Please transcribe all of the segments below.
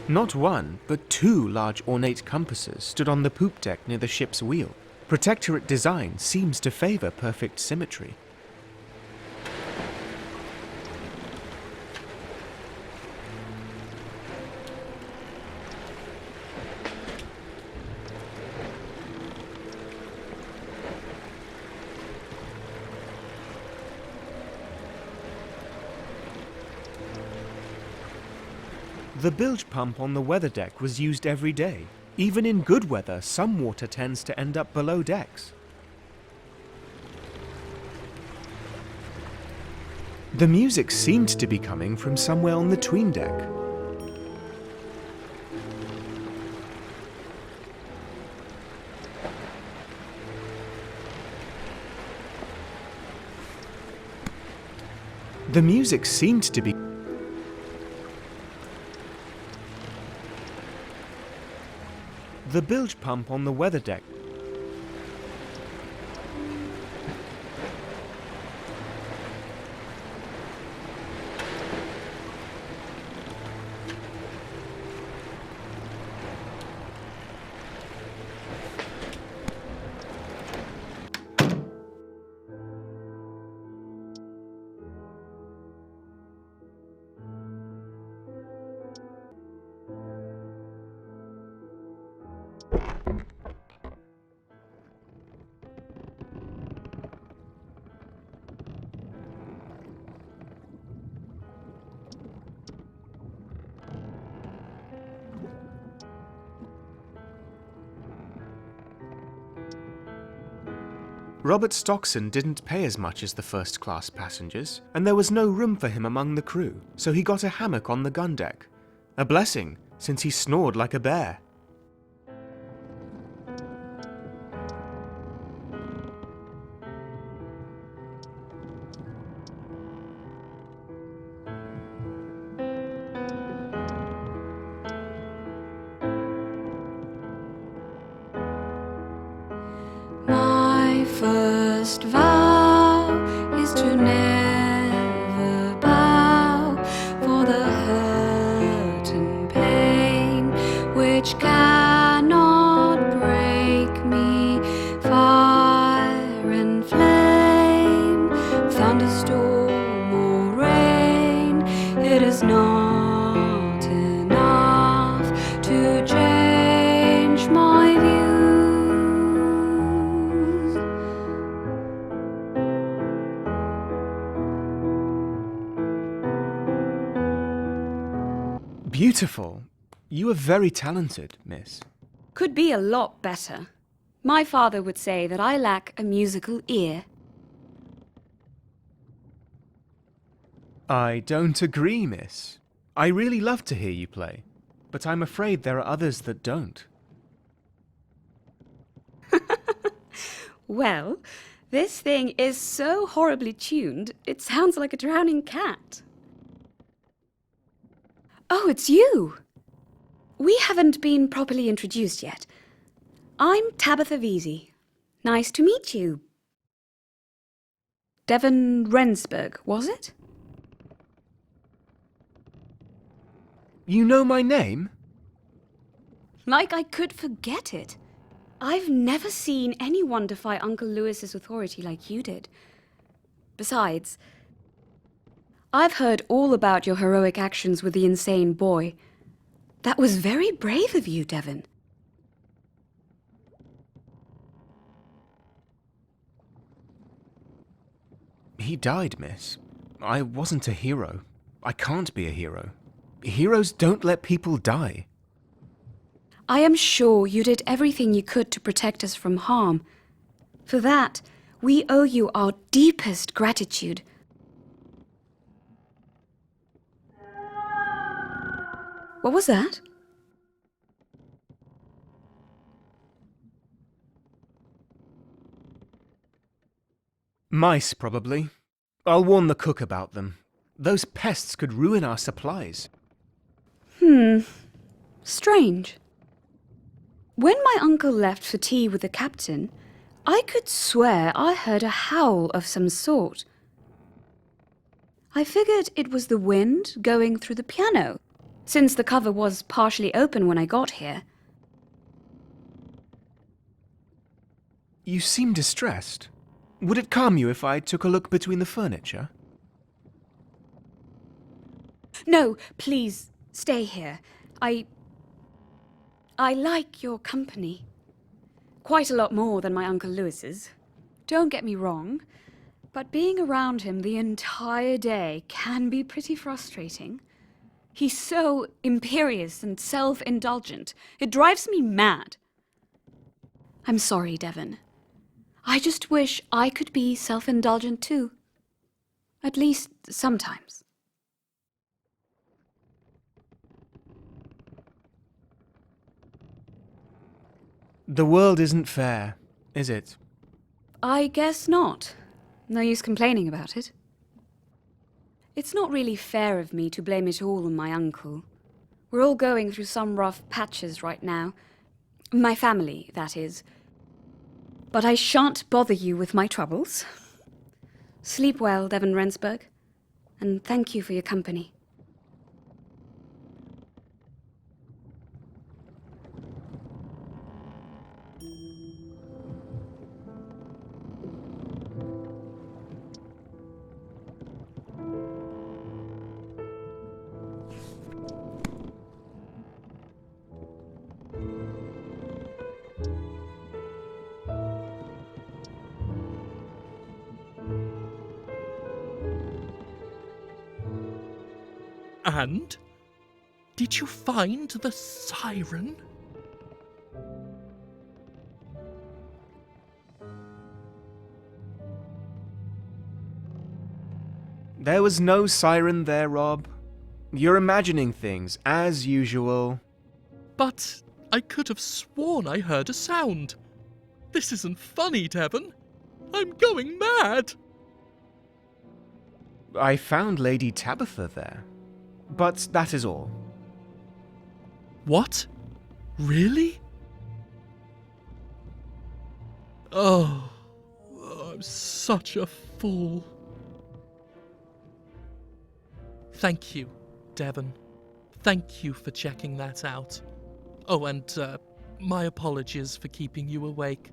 Not one, but two large ornate compasses stood on the poop deck near the ship's wheel. Protectorate design seems to favor perfect symmetry. The bilge pump on the weather deck was used every day. Even in good weather, some water tends to end up below decks. The music seemed to be coming from somewhere on the tween deck. The music seemed to be the bilge pump on the weather deck. Robert Stockson didn't pay as much as the first-class passengers, and there was no room for him among the crew, so he got a hammock on the gun deck. A blessing, since he snored like a bear. First vow is to never bow for the hurt and pain which cannot break me. Fire and flame, thunderstorm or rain, it is not enough to change my view. Beautiful. You are very talented, miss. Could be a lot better. My father would say that I lack a musical ear. I don't agree, miss. I really love to hear you play, but I'm afraid there are others that don't. Well, this thing is so horribly tuned, it sounds like a drowning cat. Oh, it's you! We haven't been properly introduced yet. I'm Tabitha Vesey. Nice to meet you. Devan Rensburg, was it? You know my name? Like I could forget it. I've never seen anyone defy Uncle Lewis's authority like you did. Besides, I've heard all about your heroic actions with the insane boy. That was very brave of you, Devan. He died, miss. I wasn't a hero. I can't be a hero. Heroes don't let people die. I am sure you did everything you could to protect us from harm. For that, we owe you our deepest gratitude. What was that? Mice, probably. I'll warn the cook about them. Those pests could ruin our supplies. Strange. When my uncle left for tea with the captain, I could swear I heard a howl of some sort. I figured it was the wind going through the piano, since the cover was partially open when I got here. You seem distressed. Would it calm you if I took a look between the furniture? No, please, stay here. I like your company. Quite a lot more than my Uncle Lewis's. Don't get me wrong, but being around him the entire day can be pretty frustrating. He's so imperious and self-indulgent. It drives me mad. I'm sorry, Devan. I just wish I could be self-indulgent too. At least sometimes. The world isn't fair, is it? I guess not. No use complaining about it. It's not really fair of me to blame it all on my uncle. We're all going through some rough patches right now. My family, that is. But I shan't bother you with my troubles. Sleep well, Devan Rensburg, and thank you for your company. And? Did you find the siren? There was no siren there, Rob. You're imagining things, as usual. But I could have sworn I heard a sound. This isn't funny, Devan. I'm going mad. I found Lady Tabitha there. But that is all. What? Really? Oh, I'm such a fool. Thank you, Devan. Thank you for checking that out. Oh, and my apologies for keeping you awake.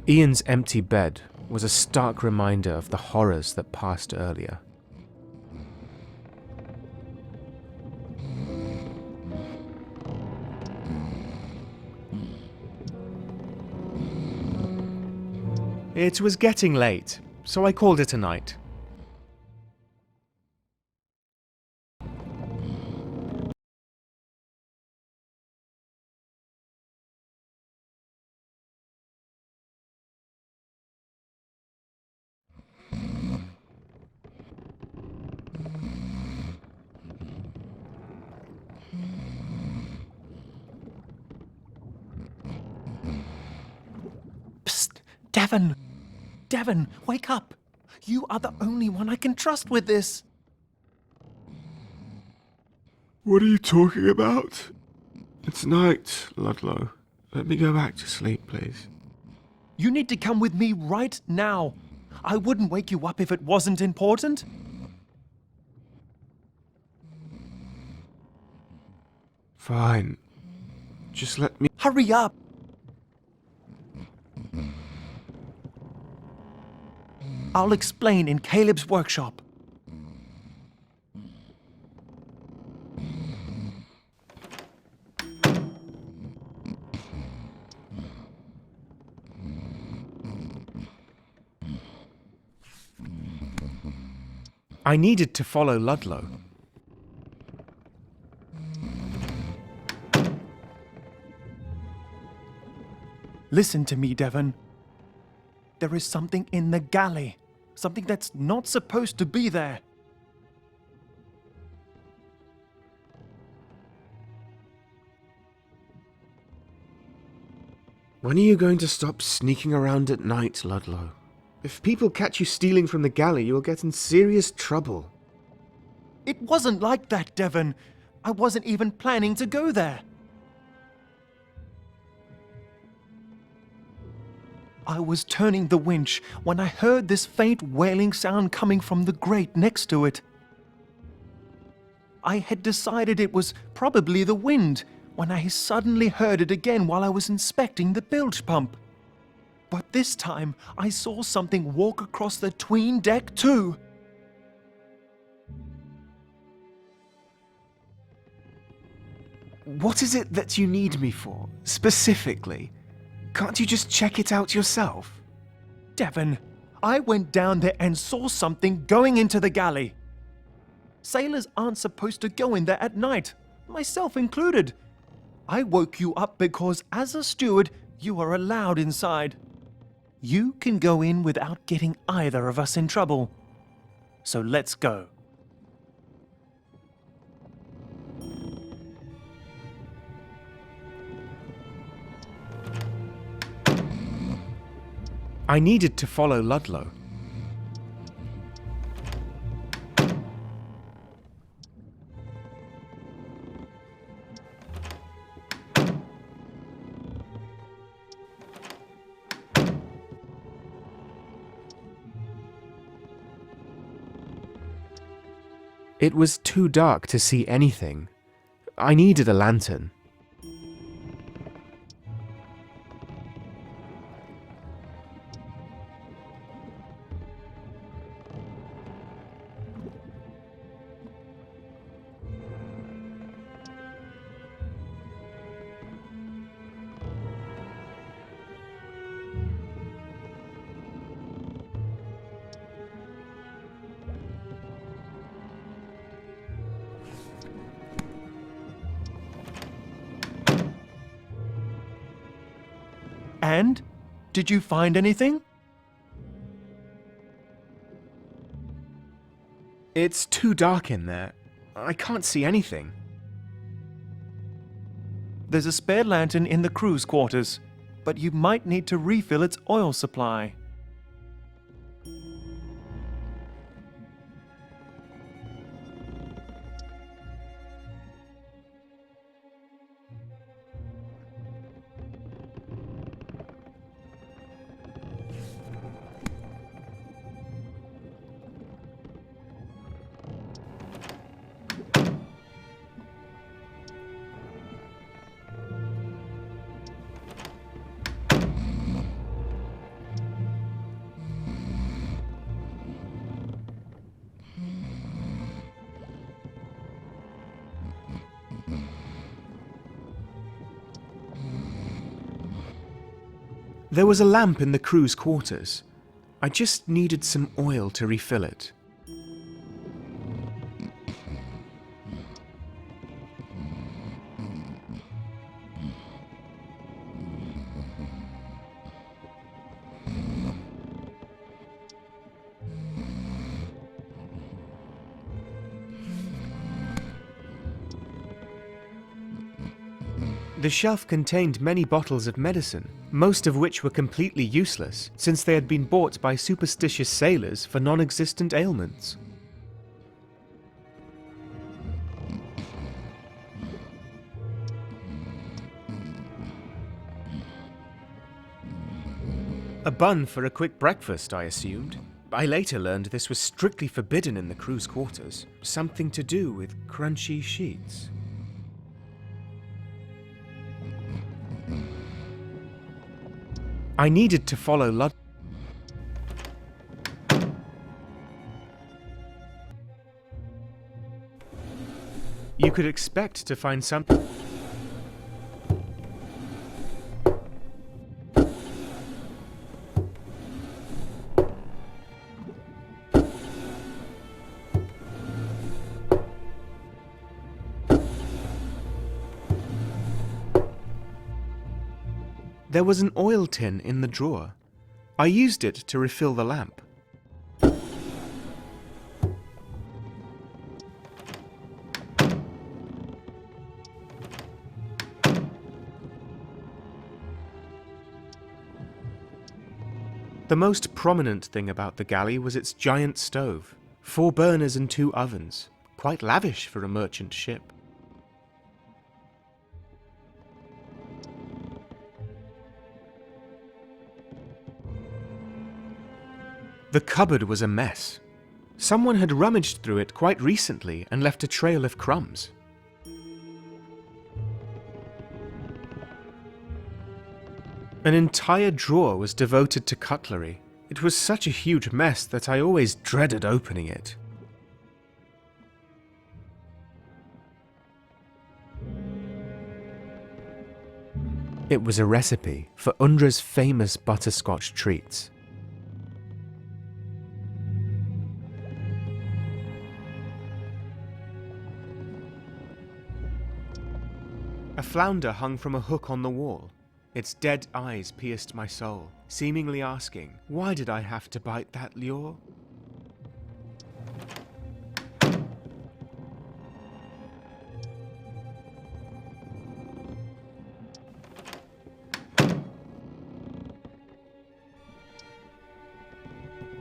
Ian's empty bed was a stark reminder of the horrors that passed earlier. It was getting late, so I called it a night. Psst! Devan! Devan, wake up! You are the only one I can trust with this! What are you talking about? It's night, Ludlow. Let me go back to sleep, please. You need to come with me right now. I wouldn't wake you up if it wasn't important. Fine. Just let me... Hurry up! I'll explain in Caleb's workshop. I needed to follow Ludlow. Listen to me, Devan. There is something in the galley. Something that's not supposed to be there. When are you going to stop sneaking around at night, Ludlow? If people catch you stealing from the galley, you'll get in serious trouble. It wasn't like that, Devan. I wasn't even planning to go there. I was turning the winch when I heard this faint wailing sound coming from the grate next to it. I had decided it was probably the wind when I suddenly heard it again while I was inspecting the bilge pump. But this time, I saw something walk across the 'tween deck too. What is it that you need me for, specifically? Can't you just check it out yourself? Devan, I went down there and saw something going into the galley. Sailors aren't supposed to go in there at night, myself included. I woke you up because, as a steward, you are allowed inside. You can go in without getting either of us in trouble. So let's go. I needed to follow Ludlow. It was too dark to see anything. I needed a lantern. And? Did you find anything? It's too dark in there. I can't see anything. There's a spare lantern in the crew's quarters, but you might need to refill its oil supply. There was a lamp in the crew's quarters. I just needed some oil to refill it. The shelf contained many bottles of medicine, most of which were completely useless, since they had been bought by superstitious sailors for non-existent ailments. A bun for a quick breakfast, I assumed. I later learned this was strictly forbidden in the crew's quarters, something to do with crunchy sheets. I needed to follow Lud. You could expect to find something. There was an oil tin in the drawer. I used it to refill the lamp. The most prominent thing about the galley was its giant stove, 4 burners and 2 ovens, quite lavish for a merchant ship. The cupboard was a mess. Someone had rummaged through it quite recently and left a trail of crumbs. An entire drawer was devoted to cutlery. It was such a huge mess that I always dreaded opening it. It was a recipe for Undra's famous butterscotch treats. A flounder hung from a hook on the wall. Its dead eyes pierced my soul, seemingly asking, why did I have to bite that lure?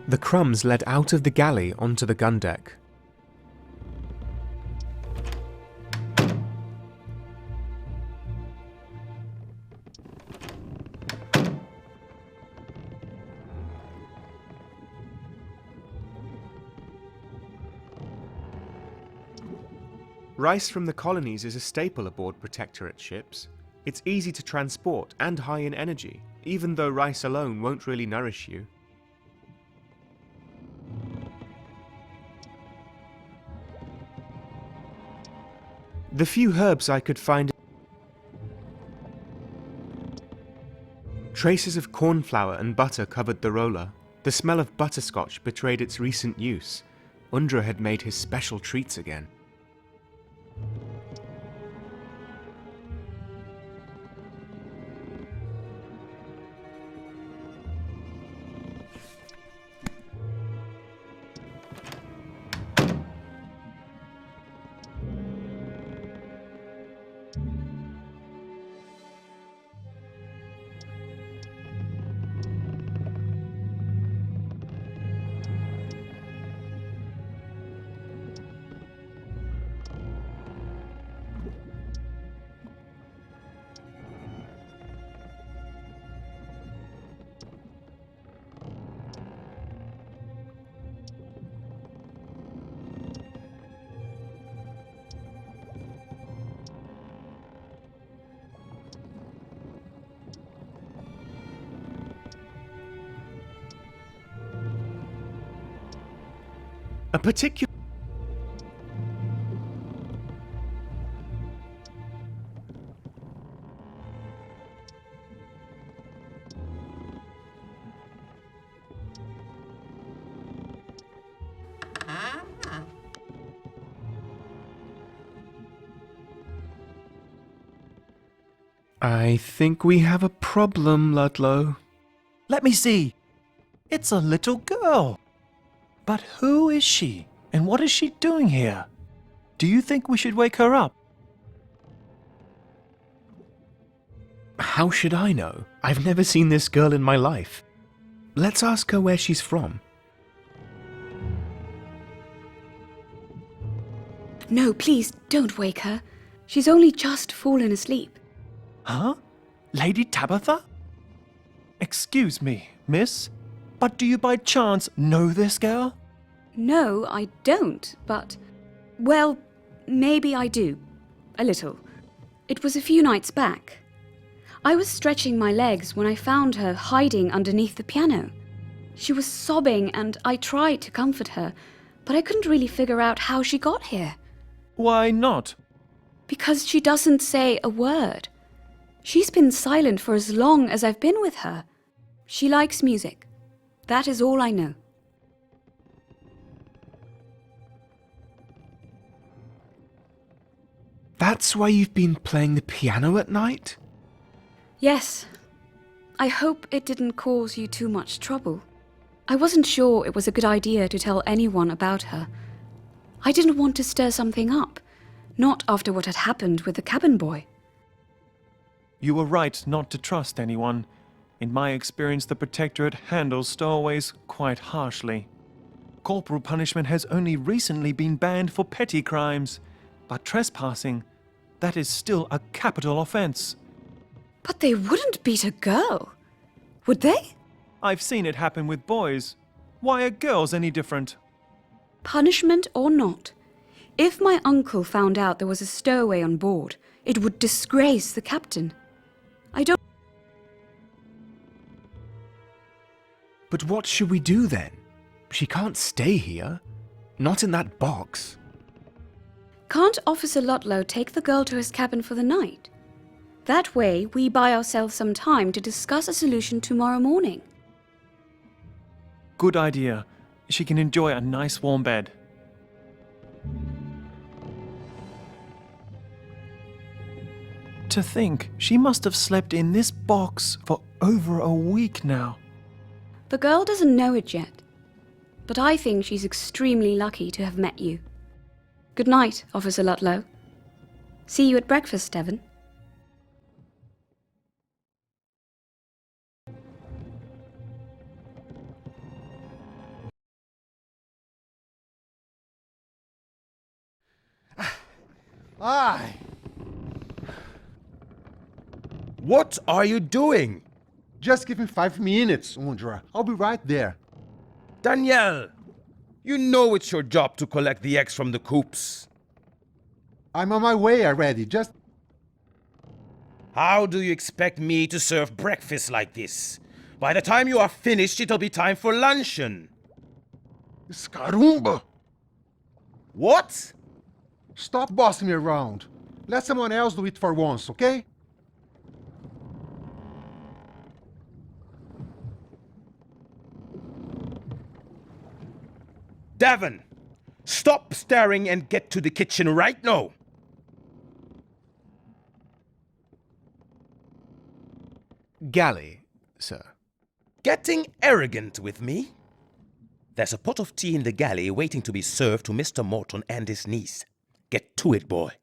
The crumbs led out of the galley onto the gun deck. Rice from the colonies is a staple aboard Protectorate ships. It's easy to transport and high in energy, even though rice alone won't really nourish you. The few herbs I could find. Traces of cornflour and butter covered the roller. The smell of butterscotch betrayed its recent use. Undra had made his special treats again. A particular I think we have a problem, Ludlow. Let me see. It's a little girl. But who is she, and what is she doing here? Do you think we should wake her up? How should I know? I've never seen this girl in my life. Let's ask her where she's from. No, please, don't wake her. She's only just fallen asleep. Huh? Lady Tabitha? Excuse me, miss, but do you by chance know this girl? No, I don't, but... well, maybe I do. A little. It was a few nights back. I was stretching my legs when I found her hiding underneath the piano. She was sobbing and I tried to comfort her, but I couldn't really figure out how she got here. Why not? Because she doesn't say a word. She's been silent for as long as I've been with her. She likes music. That is all I know. That's why you've been playing the piano at night? Yes. I hope it didn't cause you too much trouble. I wasn't sure it was a good idea to tell anyone about her. I didn't want to stir something up, not after what had happened with the cabin boy. You were right not to trust anyone. In my experience, the Protectorate handles stowaways quite harshly. Corporal punishment has only recently been banned for petty crimes, but trespassing, that is still a capital offense. But they wouldn't beat a girl, would they? I've seen it happen with boys. Why are girls any different? Punishment or not, if my uncle found out there was a stowaway on board, it would disgrace the captain. I don't... But what should we do then? She can't stay here. Not in that box. Can't Officer Ludlow take the girl to his cabin for the night? That way, we buy ourselves some time to discuss a solution tomorrow morning. Good idea. She can enjoy a nice warm bed. To think, she must have slept in this box for over a week now. The girl doesn't know it yet, but I think she's extremely lucky to have met you. Good night, Officer Ludlow. See you at breakfast, Devan. Aye. What are you doing? Just give me 5 minutes, Undra. I'll be right there. Danielle, you know it's your job to collect the eggs from the coops. I'm on my way already. Just... How do you expect me to serve breakfast like this? By the time you are finished, it'll be time for luncheon. Caramba! What? Stop bossing me around. Let someone else do it for once, okay? Devan, stop staring and get to the kitchen right now. Galley, sir. Getting arrogant with me? There's a pot of tea in the galley waiting to be served to Mr. Morton and his niece. Get to it, boy.